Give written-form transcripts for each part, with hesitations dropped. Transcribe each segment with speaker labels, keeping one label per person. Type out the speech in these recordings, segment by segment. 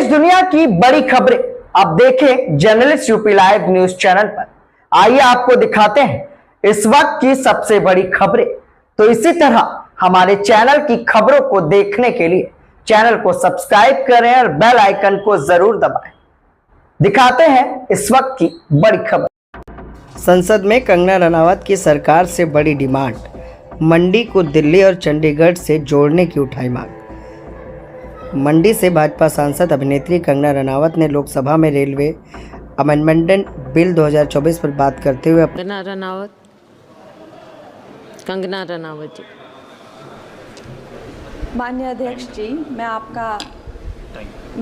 Speaker 1: दुनिया की बड़ी खबरें आप देखें journalist UP live news channel पर। आइए आपको दिखाते हैं इस वक्त की सबसे बड़ी खबरें। तो इसी तरह हमारे चैनल की खबरों को देखने के लिए चैनल को सब्सक्राइब करें और बेल आइकन को जरूर दबाएं। दिखाते हैं इस वक्त की बड़ी खबर। संसद में कंगना रनावत की सरकार से बड़ी डिमांड, मंडी को दिल्ली और चंडीगढ़ से जोड़ने की उठाई मांग। मंडी से भाजपा सांसद अभिनेत्री कंगना रनावत ने लोकसभा में रेलवे अमेंडमेंट बिल 2024 पर बात करते हुए
Speaker 2: कंगना रनावत जी।
Speaker 3: माननीय अध्यक्ष जी, मैं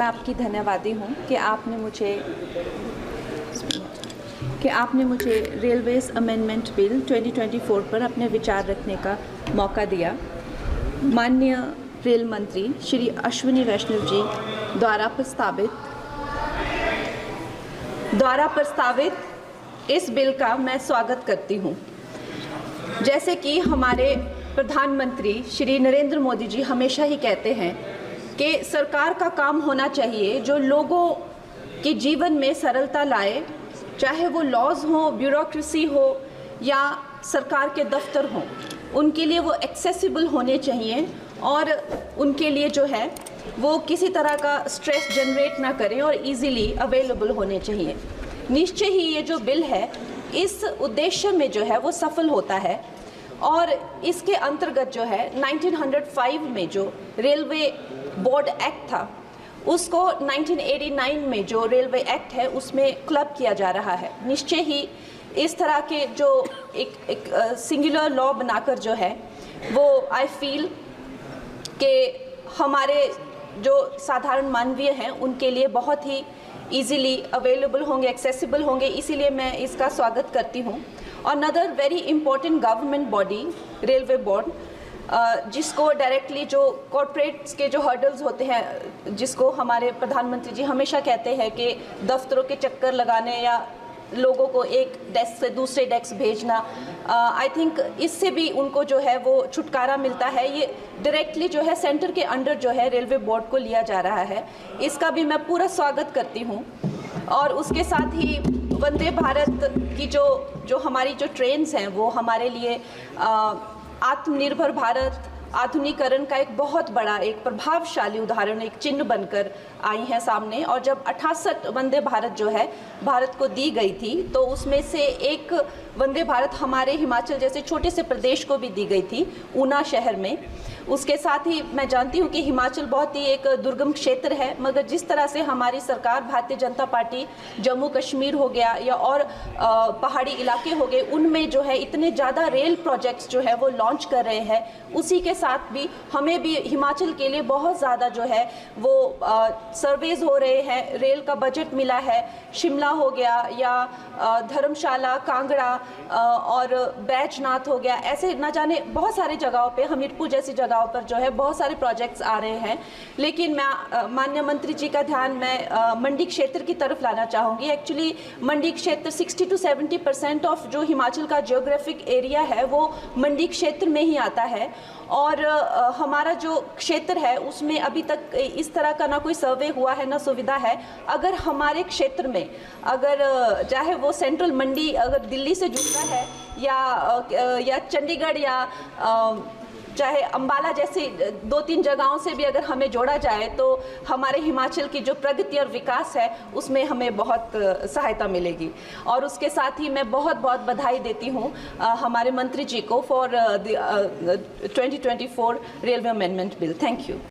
Speaker 3: आपकी धन्यवादी हूँ कि आपने मुझे रेलवेज अमेंडमेंट बिल 2024 पर अपने विचार रखने का मौका दिया। माननीय रेल मंत्री श्री अश्विनी वैष्णव जी द्वारा प्रस्तावित इस बिल का मैं स्वागत करती हूँ। जैसे कि हमारे प्रधानमंत्री श्री नरेंद्र मोदी जी हमेशा ही कहते हैं कि सरकार का काम होना चाहिए जो लोगों के जीवन में सरलता लाए, चाहे वो लॉज हो, ब्यूरोक्रेसी हो या सरकार के दफ्तर हों, उनके लिए वो एक्सेसिबल होने चाहिए और उनके लिए जो है वो किसी तरह का स्ट्रेस जनरेट ना करें और इजीली अवेलेबल होने चाहिए। निश्चय ही ये जो बिल है इस उद्देश्य में जो है वो सफल होता है और इसके अंतर्गत जो है 1905 में जो रेलवे बोर्ड एक्ट था उसको 1989 में जो रेलवे एक्ट है उसमें क्लब किया जा रहा है। निश्चय ही इस तरह के जो एक सिंगुलर लॉ बनाकर जो है वो आई फील कि हमारे जो साधारण मानवीय हैं उनके लिए बहुत ही इजीली अवेलेबल होंगे, एक्सेसिबल होंगे, इसीलिए मैं इसका स्वागत करती हूँ। और another very important government body railway board, जिसको डायरेक्टली जो कॉरपोरेट्स के जो हर्डल्स होते हैं, जिसको हमारे प्रधानमंत्री जी हमेशा कहते हैं कि दफ्तरों के चक्कर लगाने या लोगों को एक डेस्क से दूसरे डेस्क भेजना, आई थिंक इससे भी उनको जो है वो छुटकारा मिलता है। ये डायरेक्टली जो है सेंटर के अंडर जो है रेलवे बोर्ड को लिया जा रहा है, इसका भी मैं पूरा स्वागत करती हूँ। और उसके साथ ही वंदे भारत की जो हमारी जो ट्रेन्स हैं वो हमारे लिए आत्मनिर्भर भारत, आधुनिकीकरण का एक बहुत बड़ा, एक प्रभावशाली उदाहरण, एक चिन्ह बनकर आई हैं सामने। और जब 68 वंदे भारत जो है भारत को दी गई थी तो उसमें से एक वंदे भारत हमारे हिमाचल जैसे छोटे से प्रदेश को भी दी गई थी, ऊना शहर में। उसके साथ ही मैं जानती हूँ कि हिमाचल बहुत ही एक दुर्गम क्षेत्र है, मगर जिस तरह से हमारी सरकार भारतीय जनता पार्टी जम्मू कश्मीर हो गया या और पहाड़ी इलाके हो गए, उनमें जो है इतने ज़्यादा रेल प्रोजेक्ट्स जो है वो लॉन्च कर रहे हैं, उसी के साथ भी हमें भी हिमाचल के लिए बहुत ज़्यादा जो है वो सर्वेज हो रहे हैं, रेल का बजट मिला है। शिमला हो गया या धर्मशाला, कांगड़ा और बैजनाथ हो गया, ऐसे ना जाने बहुत सारे जगहों पे, हमीरपुर जैसी जगहों पर जो है बहुत सारे प्रोजेक्ट्स आ रहे हैं। लेकिन मैं माननीय मंत्री जी का ध्यान मैं मंडी क्षेत्र की तरफ लाना चाहूँगी। एक्चुअली मंडी क्षेत्र 60 to 70% ऑफ जो हिमाचल का जियोग्राफिक एरिया है वो मंडी क्षेत्र में ही आता है। और हमारा जो क्षेत्र है उसमें अभी तक इस तरह का ना कोई सर्वे हुआ है ना सुविधा है। अगर हमारे क्षेत्र में अगर चाहे वो सेंट्रल मंडी अगर दिल्ली से जुड़ता है या चंडीगढ़ या चाहे अंबाला जैसी 2-3 जगहों से भी अगर हमें जोड़ा जाए तो हमारे हिमाचल की जो प्रगति और विकास है उसमें हमें बहुत सहायता मिलेगी। और उसके साथ ही मैं बहुत बहुत बधाई देती हूँ हमारे मंत्री जी को for 2024 railway amendment bill. Thank you.